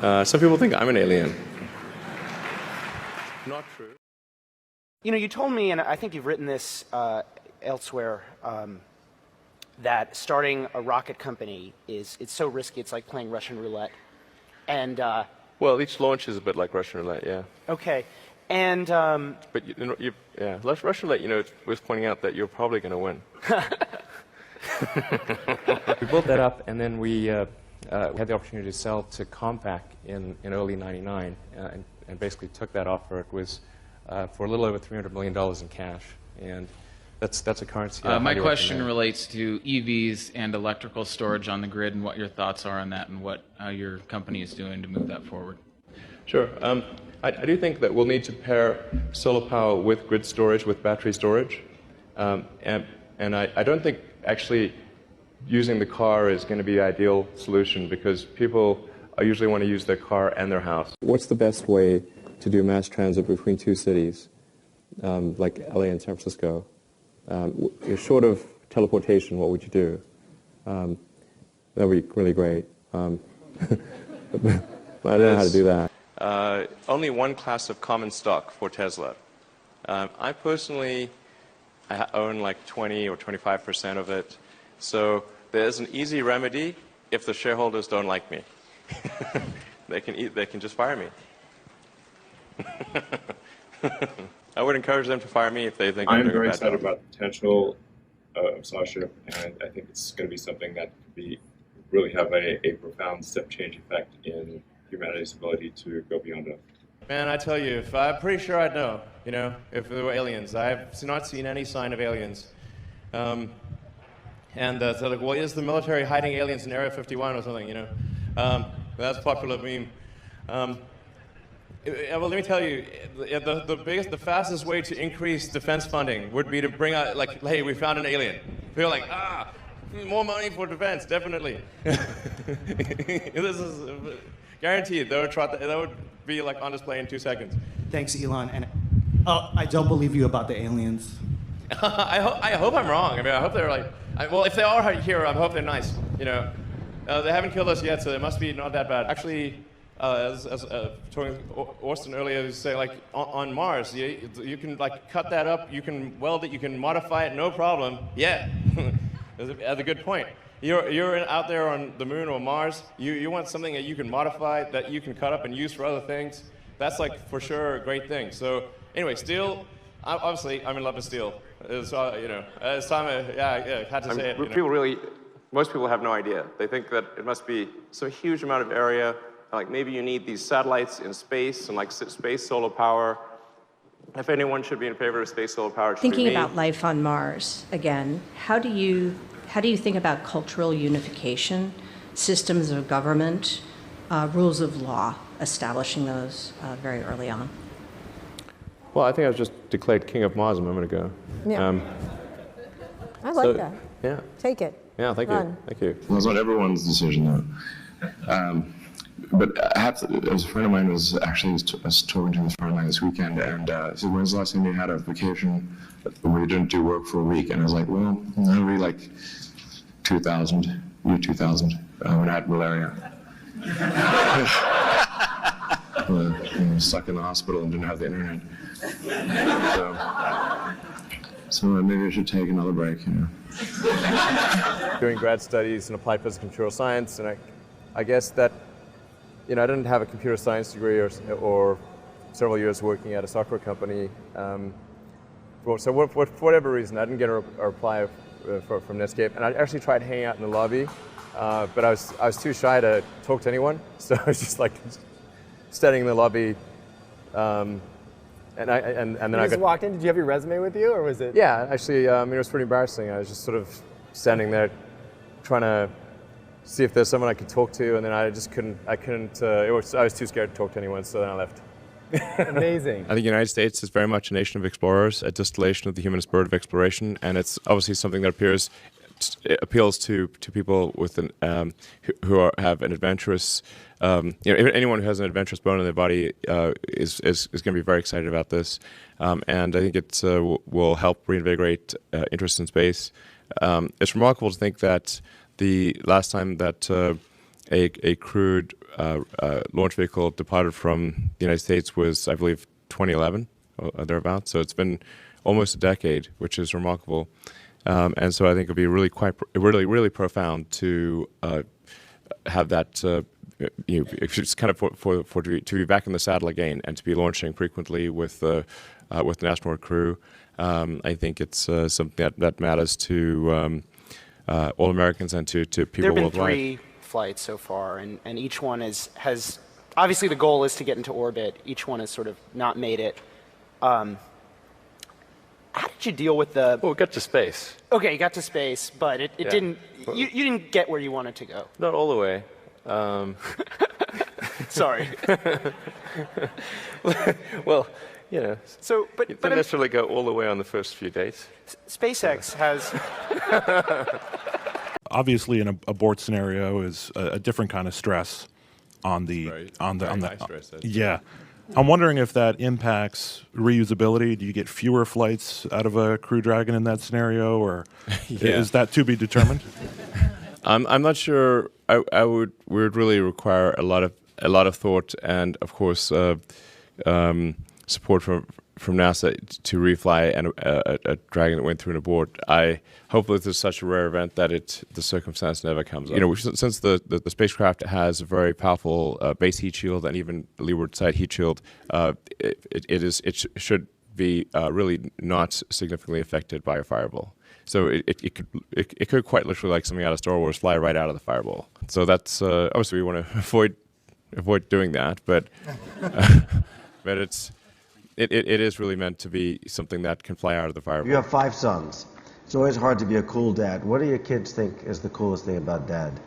Some people think I'm an alien. Not true. You know, you told me, and I think you've written this elsewhere, that starting a rocket company it's so risky. It's like playing Russian roulette. And well, each launch is a bit like Russian roulette, yeah. Okay, and but Russian roulette, it was pointing out that you're probably going to win. We built that up, and then we had the opportunity to sell to Compaq in early '99, and basically took that offer. It was for a little over $300 million in cash, and that's a currency. My question relates to EVs and electrical storage on the grid, and what your thoughts are on that, and what your company is doing to move that forward. Sure. I do think that we'll need to pair solar power with grid storage, with battery storage, and I don't think actually using the car is going to be the ideal solution, because people usually want to use their car and their house. What's the best way to do mass transit between two cities, like LA and San Francisco? Short of teleportation, what would you do? That would be really great. But I don't know how to do that. Only one class of common stock for Tesla. I personally own like 20 or 25% of it. So there's an easy remedy if the shareholders don't like me. They can just fire me. I would encourage them to fire me if they think I'm doing a bad job. I'm very excited about the potential of Starship, and I think it's going to be something that could really have a profound step change effect in humanity's ability to go beyond Earth. Man, I tell you, I'm pretty sure I'd know, if there were aliens. I've not seen any sign of aliens. So like, well, is the military hiding aliens in Area 51 or something, That's a popular meme. Well, let me tell you, the fastest way to increase defense funding would be to bring out, like, hey, we found an alien. People are like, more money for defense, definitely. This is guaranteed. That would be like on display in 2 seconds. Thanks, Elon. And I don't believe you about the aliens. I hope I'm wrong. I mean, I hope they're like, well, if they are here, I hope they're nice. They haven't killed us yet, so it must be not that bad. Actually, as talking with Austin earlier, was saying, like, on Mars, you can like cut that up, you can weld it, you can modify it, no problem. Yeah, that's a good point. You're out there on the moon or Mars. You want something that you can modify, that you can cut up and use for other things. That's like for sure a great thing. So anyway, steel. Obviously, I'm in love with steel. It's time. Had to say it. Most people have no idea. They think that it must be some huge amount of area. Like maybe you need these satellites in space and like space solar power. If anyone should be in favor of space solar power, it should be me. Thinking about life on Mars again, how do you think about cultural unification, systems of government, rules of law, establishing those very early on? Well, I think I was just declared king of Mars a moment ago. Yeah. I like that. Yeah. Take it. Yeah, thank you. Thank you. Well, it's not everyone's decision, though. But I have to, as a friend of mine was talking to this friend of mine this weekend, and he said, when's the last time you had a vacation where you didn't do work for a week? And I was like, well, maybe like year 2000, when I had malaria. Stuck in the hospital and didn't have the internet. So maybe I should take another break, Doing grad studies in applied physics and material science, and I guess that, I didn't have a computer science degree or several years working at a software company. So for whatever reason, I didn't get a reply from Netscape, and I actually tried hanging out in the lobby, but I was too shy to talk to anyone, so I was just like standing in the lobby. And then I just walked in. Did you have your resume with you, or was it? Yeah, actually, it was pretty embarrassing. I was just sort of standing there, trying to see if there's someone I could talk to, and then I just couldn't. I was too scared to talk to anyone, so then I left. Amazing. I think the United States is very much a nation of explorers, a distillation of the human spirit of exploration, and it's obviously something that appeals to people with who have an adventurous. Anyone who has an adventurous bone in their body is going to be very excited about this, and I think it will help reinvigorate interest in space. It's remarkable to think that the last time that a crewed launch vehicle departed from the United States was, I believe, 2011 or thereabouts. So it's been almost a decade, which is remarkable. And so I think it'd be really profound to have that. It's kind of to be back in the saddle again and to be launching frequently with the national crew. I think it's something that matters to all Americans and to people There have been worldwide. 3 flights so far, and each one has obviously the goal is to get into orbit. Each one has sort of not made it. How did you deal with the? Well, we got to space. Okay, you got to space, but it Yeah. didn't. You didn't get where you wanted to go. Not all the way. Sorry. Well, you know, So, you but didn't necessarily go all the way on the first few dates. SpaceX has. Obviously, an abort scenario is a different kind of stress on the Right. on the Very on the high stress, that's yeah. I'm wondering if that impacts reusability. Do you get fewer flights out of a Crew Dragon in that scenario, or is that to be determined? I'm not sure. I would really require a lot of thought and, of course, support from NASA to refly a Dragon that went through an abort. Hopefully this is such a rare event that the circumstance never comes up. You know, since the spacecraft has a very powerful base heat shield and even leeward side heat shield, it should be really not significantly affected by a fireball. So it could quite literally, like something out of Star Wars, fly right out of the fireball. So that's obviously we want to avoid doing that, but but it is really meant to be something that can fly out of the fireball. You have 5 sons. It's always hard to be a cool dad. What do your kids think is the coolest thing about dad?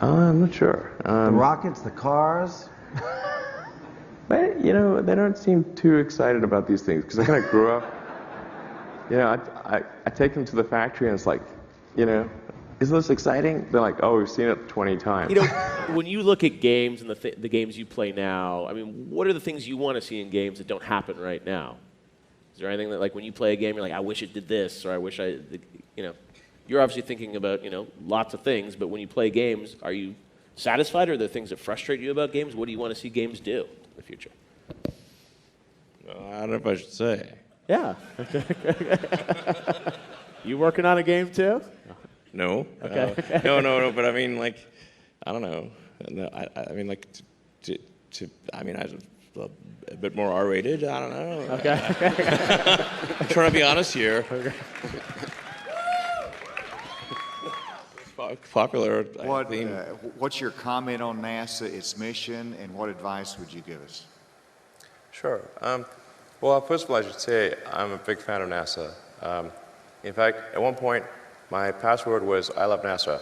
I'm not sure. The rockets, the cars? But, you know, they don't seem too excited about these things because I kind of grew up. You know, I take them to the factory and it's like, you know, is this exciting? They're like, oh, we've seen it 20 times. You know, when you look at games and the games you play now, I mean, what are the things you want to see in games that don't happen right now? Is there anything that, like, when you play a game, you're like, I wish it did this, or I wish you know, you're obviously thinking about, you know, lots of things, but when you play games, are you satisfied, or are there things that frustrate you about games? What do you want to see games do in the future? I don't know if I should say. Yeah. You working on a game too? No. Okay. No. But I mean, like, I don't know. No, I mean, like, I mean, a bit more R-rated. I don't know. Okay. I'm trying to be honest here. Okay. Popular. What's your comment on NASA, its mission, and what advice would you give us? Sure. Well, first of all, I should say I'm a big fan of NASA. In fact, at one point, my password was "I love NASA."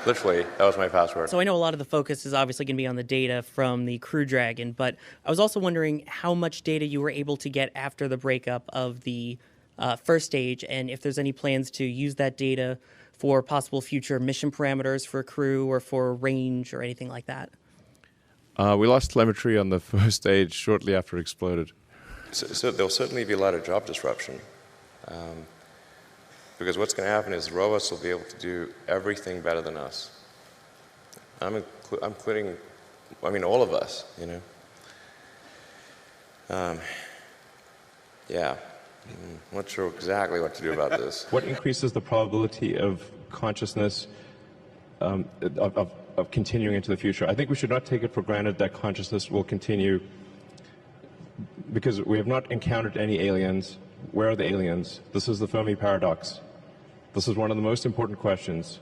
Literally, that was my password. So I know a lot of the focus is obviously going to be on the data from the Crew Dragon, but I was also wondering how much data you were able to get after the breakup of the first stage, and if there's any plans to use that data for possible future mission parameters for crew or for range or anything like that. We lost telemetry on the first stage shortly after it exploded. So there'll certainly be a lot of job disruption. Because what's going to happen is robots will be able to do everything better than us. I'm including, I mean, all of us, you know. Yeah, I'm not sure exactly what to do about this. What increases the probability of consciousness of continuing into the future? I think we should not take it for granted that consciousness will continue because we have not encountered any aliens. Where are the aliens? This is the Fermi paradox. This is one of the most important questions.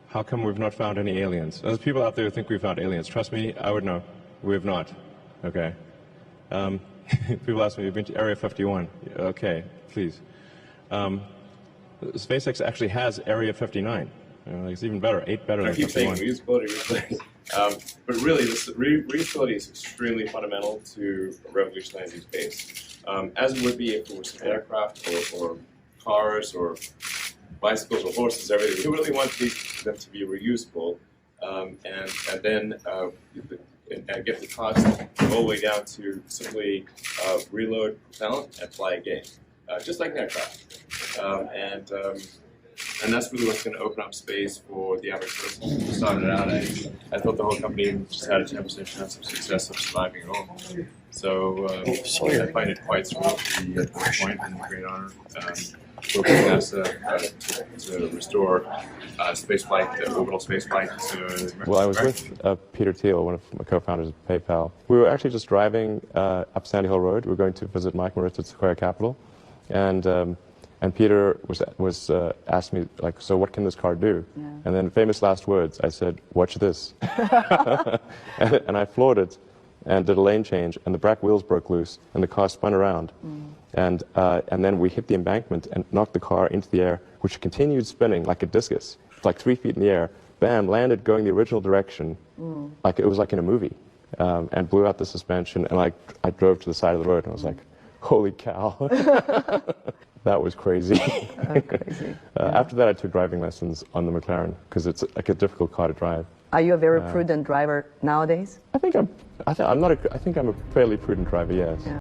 How come we've not found any aliens? There's people out there who think we've found aliens. Trust me, I would know. We have not. Okay. People ask me, you've been to Area 51. Okay, please. SpaceX actually has Area 59. It's even better, 8 better than 51. I keep saying reusability. But really, reusability is extremely fundamental to revolutionizing space. As it would be if it was an aircraft or cars or bicycles or horses, everything. We really want them to be reusable and then get the cost all the way down to simply reload propellant and fly again, just like an aircraft. And that's really what's going to open up space for the average person. Who started out, I thought the whole company just had a 10% chance of success of surviving at all. So I find it quite surreal to be at this point and a great honor. Working with NASA to restore spaceflight, the orbital spaceflight to. Well, I was with Peter Thiel, one of my co-founders of PayPal. We were actually just driving up Sandy Hill Road. We were going to visit Mike Moritz at Sequoia Capital, and Peter was asked me, like, so what can this car do? Yeah. And then famous last words, I said, watch this. and I floored it and did a lane change, and the back wheels broke loose, and the car spun around. And then we hit the embankment and knocked the car into the air, which continued spinning like a discus. It's like 3 feet in the air. Bam, landed going the original direction, like it was like in a movie, and blew out the suspension. And I drove to the side of the road, and I was like, holy cow. That was crazy. After that, I took driving lessons on the McLaren, because it's like a difficult car to drive. Are you a very prudent driver nowadays? I think I'm a fairly prudent driver, yes. Yeah.